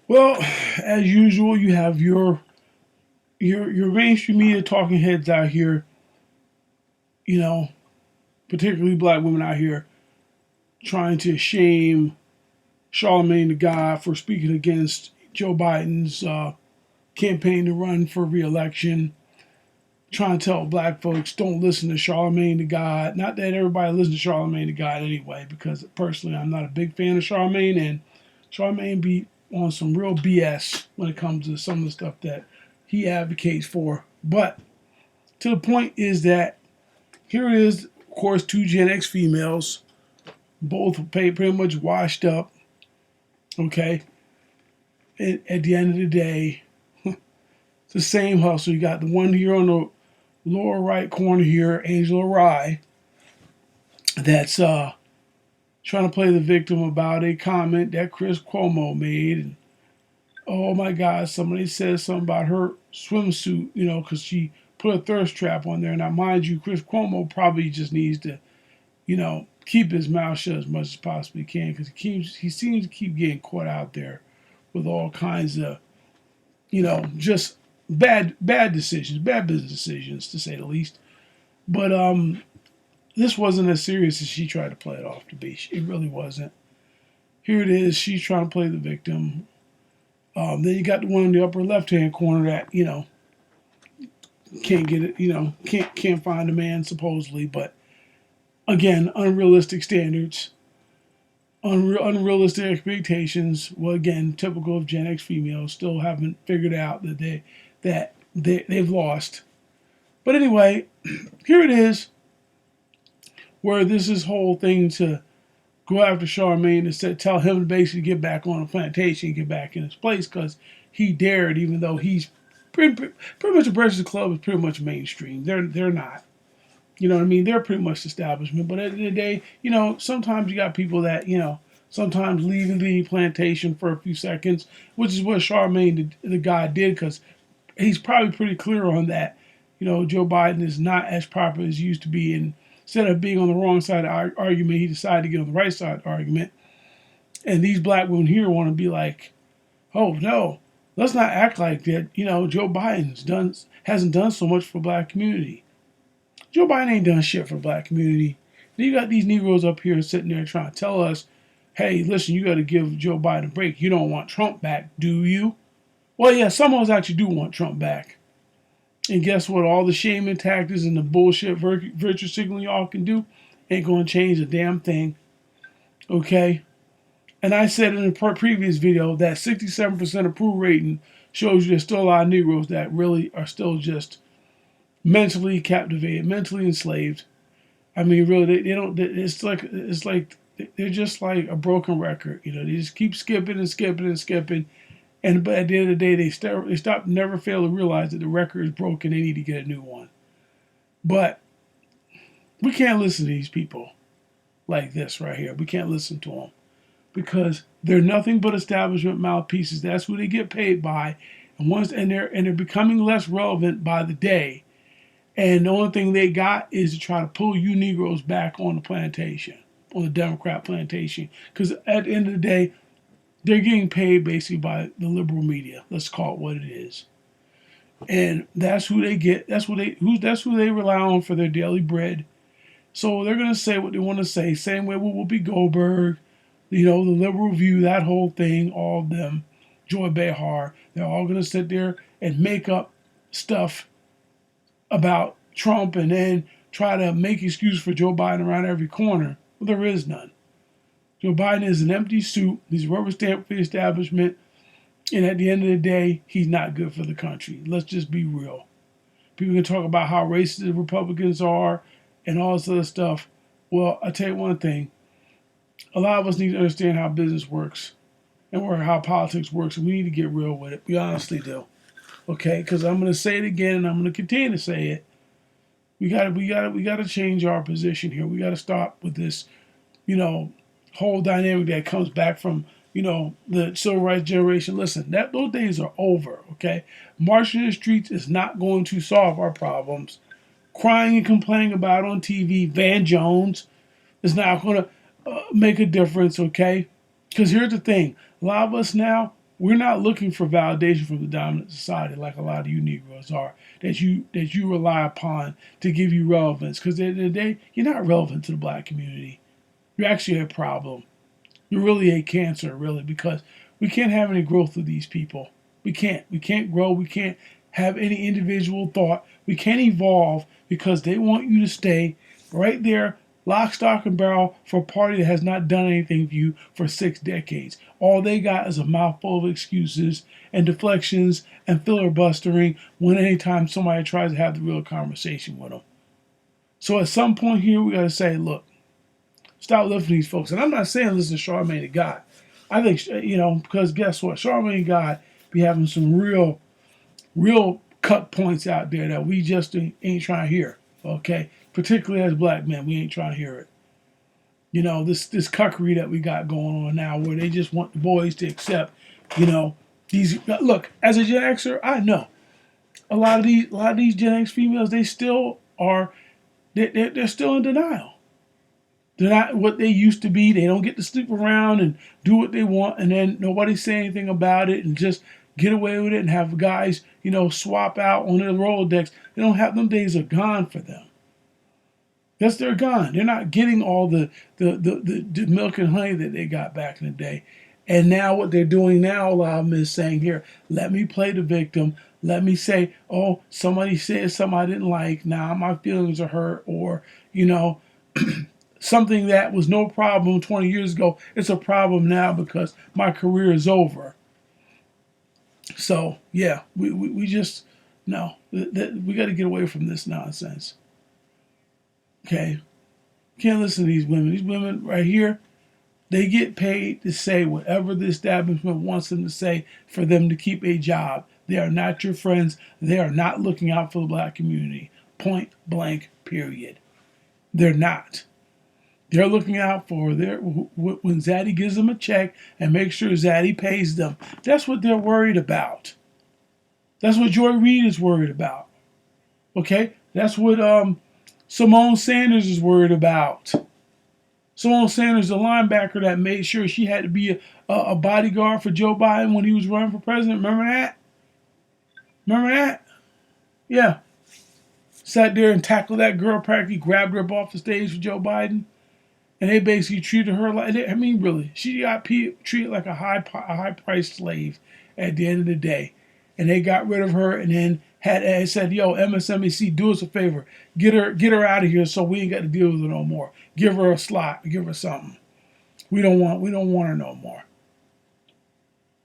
Well, as usual, you have your mainstream media talking heads out here, you know, particularly black women out here, trying to shame Charlemagne the God for speaking against Joe Biden's campaign to run for reelection, trying to tell black folks don't listen to Charlemagne the God. Not that everybody listens to Charlemagne the God anyway, because personally I'm not a big fan of Charlemagne, and Charlemagne be on some real BS when it comes to some of the stuff that he advocates for. But to the point is that here it is, of course, two Gen X females, both pretty much washed up. Okay, and at the end of the day, it's the same hustle. You got the one here on the lower right corner here, Angela Rye, that's trying to play the victim about a comment that Chris Cuomo made. And oh my God, somebody says something about her swimsuit, because she put a thirst trap on there. Now, mind you, Chris Cuomo probably just needs to, keep his mouth shut as much as possibly can, because he seems to keep getting caught out there with all kinds of, just bad decisions, bad business decisions to say the least. But this wasn't as serious as she tried to play it off to be. It really wasn't. Here it is. She's trying to play the victim. Then you got the one in the upper left hand corner that can't get it. Can't find a man supposedly, but again, unrealistic standards, unrealistic expectations. Well, again, typical of Gen X females, still haven't figured out they've lost. But anyway, here it is, where this is whole thing to go after Charlemagne and tell him to basically get back on the plantation, get back in his place, because he dared, even though he's pretty much the Breakfast Club is pretty much mainstream. They're not. You know what I mean? They're pretty much establishment. But at the end of the day, sometimes you got people that, sometimes leaving the plantation for a few seconds, which is what Charlemagne, the guy, did, because he's probably pretty clear on that. Joe Biden is not as popular as he used to be. And instead of being on the wrong side of the argument, he decided to get on the right side of the argument. And these black women here want to be like, oh, no, let's not act like that. Joe Biden hasn't done so much for the black community. Joe Biden ain't done shit for the black community. Then you got these Negroes up here sitting there trying to tell us, hey, listen, you got to give Joe Biden a break. You don't want Trump back, do you? Well, yeah, some of us actually do want Trump back. And guess what? All the shaming tactics and the bullshit virtue signaling y'all can do ain't going to change a damn thing. Okay? And I said in a previous video that 67% approval rating shows you there's still a lot of Negroes that really are still just mentally captivated, mentally enslaved. I mean, really, they don't. It's like they're just like a broken record. They just keep skipping and skipping and skipping, and but at the end of the day, they stop, never fail to realize that the record is broken. They need to get a new one. But we can't listen to these people like this right here. We can't listen to them because they're nothing but establishment mouthpieces. That's who they get paid by, and they're becoming less relevant by the day. And the only thing they got is to try to pull you Negroes back on the plantation, on the Democrat plantation. Because at the end of the day, they're getting paid basically by the liberal media. Let's call it what it is. And that's who they get. That's who they rely on for their daily bread. So they're gonna say what they want to say. Same way with Whoopi Goldberg, the liberal view, that whole thing, all of them, Joy Behar. They're all gonna sit there and make up stuff about Trump and then try to make excuses for Joe Biden around every corner. Well, there is none. Joe Biden is an empty suit. He's a rubber stamp for the establishment. And at the end of the day, he's not good for the country. Let's just be real. People can talk about how racist the Republicans are and all this other stuff. Well, I'll tell you one thing. A lot of us need to understand how business works and how politics works. And we need to get real with it. We honestly do. Okay? Because I'm going to say it again and I'm going to continue to say it. We gotta change our position here. We gotta stop with this, whole dynamic that comes back from, the civil rights generation. Listen, those days are over. Okay, marching in the streets is not going to solve our problems. Crying and complaining about on TV, Van Jones, is not going to make a difference. Okay, because here's the thing: a lot of us now we're not looking for validation from the dominant society like a lot of you Negroes are, that you rely upon to give you relevance. Because at the end of the day, you're not relevant to the black community. You're actually a problem. You're really a cancer, really, because we can't have any growth with these people. We can't. We can't grow. We can't have any individual thought. We can't evolve because they want you to stay right there, lock, stock, and barrel for a party that has not done anything for you for 6 decades. All they got is a mouthful of excuses and deflections and filibustering when anytime somebody tries to have the real conversation with them. So at some point here, we got to say, look, stop lifting these folks. And I'm not saying listen to Charlamagne the God. I think, because guess what? Charlamagne God be having some real cut points out there that we just ain't trying to hear. Okay? Particularly as black men, we ain't trying to hear it. This cuckery that we got going on now where they just want the boys to accept, these. Look, as a Gen Xer, I know a lot of these Gen X females, they still are, they're still in denial. They're not what they used to be. They don't get to sleep around and do what they want, and then nobody say anything about it and just get away with it and have guys, swap out on their Rolodex. They don't have them days are gone for them. Yes, they're gone. They're not getting all the milk and honey that they got back in the day. And now what they're doing now, a lot of them is saying, here, let me play the victim. Let me say, oh, somebody said something I didn't like. Now my feelings are hurt. Or, something that was no problem 20 years ago, it's a problem now because my career is over. So, yeah, we just, no, we got to get away from this nonsense. Okay? Can't listen to these women. These women right here, they get paid to say whatever the establishment wants them to say for them to keep a job. They are not your friends. They are not looking out for the black community. Point blank, period. They're not. They're looking out for when Zaddy gives them a check and make sure Zaddy pays them. That's what they're worried about. That's what Joy Reid is worried about. Okay? That's what Simone Sanders is worried about. Simone Sanders, the linebacker that made sure she had to be a bodyguard for Joe Biden when he was running for president. Remember that? Remember that? Yeah. Sat there and tackled that girl, practically grabbed her up off the stage for Joe Biden. And they basically treated her like, really, she got treated like a high-priced slave at the end of the day. And they got rid of her and then had said, yo, MSNBC, do us a favor. Get her out of here so we ain't got to deal with her no more. Give her a slot. Give her something. We don't want her no more.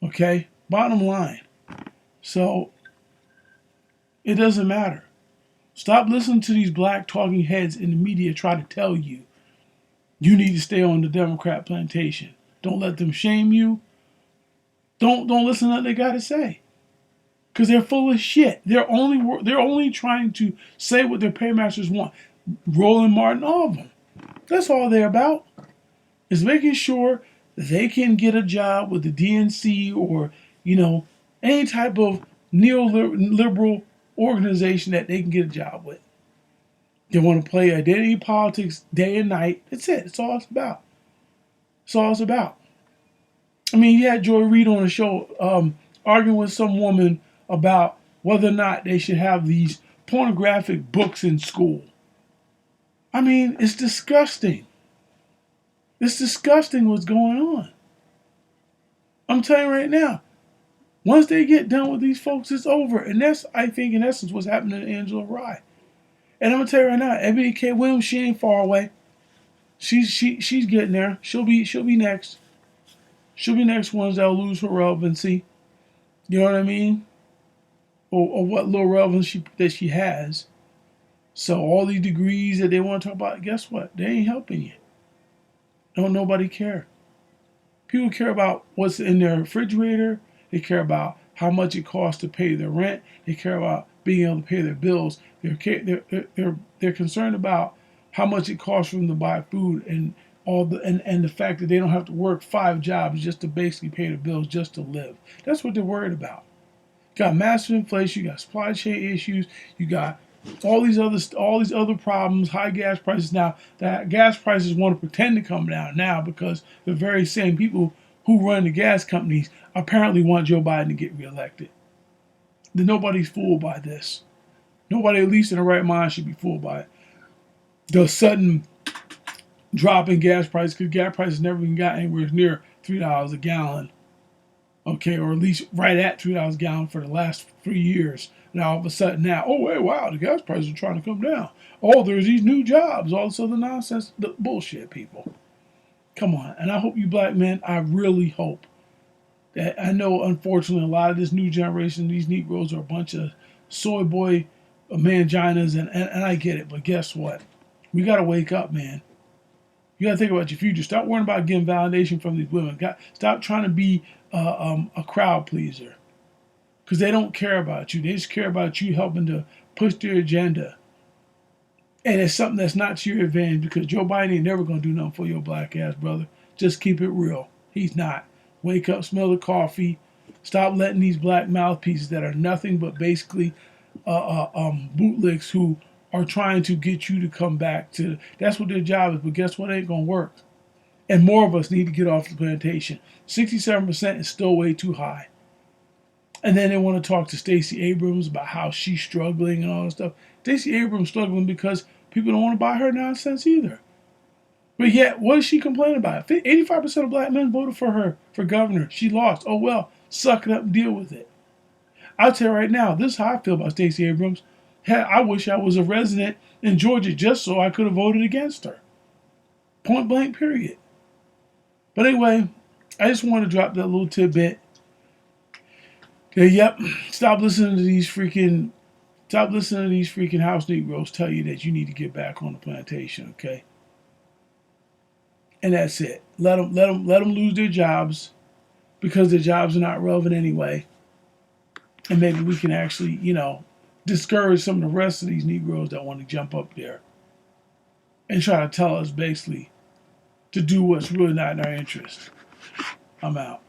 Okay? Bottom line. So, it doesn't matter. Stop listening to these black talking heads in the media try to tell you you need to stay on the Democrat plantation. Don't let them shame you. Don't listen to what they got to say, because they're full of shit. They're only trying to say what their paymasters want. Roland Martin, all of them. That's all they're about. Is making sure that they can get a job with the DNC or any type of neoliberal organization that they can get a job with. They want to play identity politics day and night. That's it. That's all it's about. That's all it's about. I mean, you had Joy Reid on the show arguing with some woman about whether or not they should have these pornographic books in school. I mean, it's disgusting. It's disgusting what's going on. I'm telling you right now, once they get done with these folks, it's over. And that's, I think, in essence, what's happening to Angela Rye. And I'm gonna tell you right now, Ebony K. Williams, she ain't far away. She's getting there. She'll be next. She'll be next ones that'll lose her relevancy. You know what I mean? Or what little relevance that she has. So all these degrees that they want to talk about, guess what? They ain't helping you. Don't nobody care. People care about what's in their refrigerator. They care about how much it costs to pay their rent. They care about being able to pay their bills. They're concerned about how much it costs for them to buy food and the fact that they don't have to work 5 jobs just to basically pay the bills just to live. That's what they're worried about. You got massive inflation. You got supply chain issues. You got all these other problems. High gas prices. Now, that gas prices want to pretend to come down now because the very same people who run the gas companies apparently want Joe Biden to get reelected. Then nobody's fooled by this. Nobody, at least in their right mind, should be fooled by it. The sudden drop in gas prices, because gas prices never even got anywhere near $3 a gallon. Okay, or at least right at $3 a gallon for the last 3 years. Now all of a sudden oh wait, wow, the gas prices are trying to come down. Oh, there's these new jobs, all this other nonsense. The bullshit, people. Come on. And I hope you black men, I really hope that, I know unfortunately a lot of this new generation, these Negroes are a bunch of soy boy manginas, and I get it, but guess what? We got to wake up, man. You got to think about your future. Stop worrying about getting validation from these women. Stop trying to be a crowd pleaser, because they don't care about you. They just care about you helping to push their agenda. And it's something that's not to your advantage, because Joe Biden ain't never going to do nothing for your black ass, brother. Just keep it real. He's not. Wake up, smell the coffee. Stop letting these black mouthpieces that are nothing but basically bootlicks who are trying to get you to come back to. That's what their job is. But guess what? It ain't going to work. And more of us need to get off the plantation. 67% is still way too high. And then they want to talk to Stacey Abrams about how she's struggling and all this stuff. Stacey Abrams struggling because people don't want to buy her nonsense either. But yet, what is she complaining about? 85% of black men voted for her for governor. She lost. Oh well, suck it up and deal with it. I'll tell you right now, this is how I feel about Stacey Abrams. Hell, I wish I was a resident in Georgia just so I could have voted against her. Point blank, period. But anyway, I just wanted to drop that little tidbit. Yep, stop listening to these freaking house Negroes tell you that you need to get back on the plantation, okay? And that's it. Let them lose their jobs, because their jobs are not relevant anyway. And maybe we can actually, discourage some of the rest of these Negroes that want to jump up there and try to tell us basically to do what's really not in our interest. I'm out.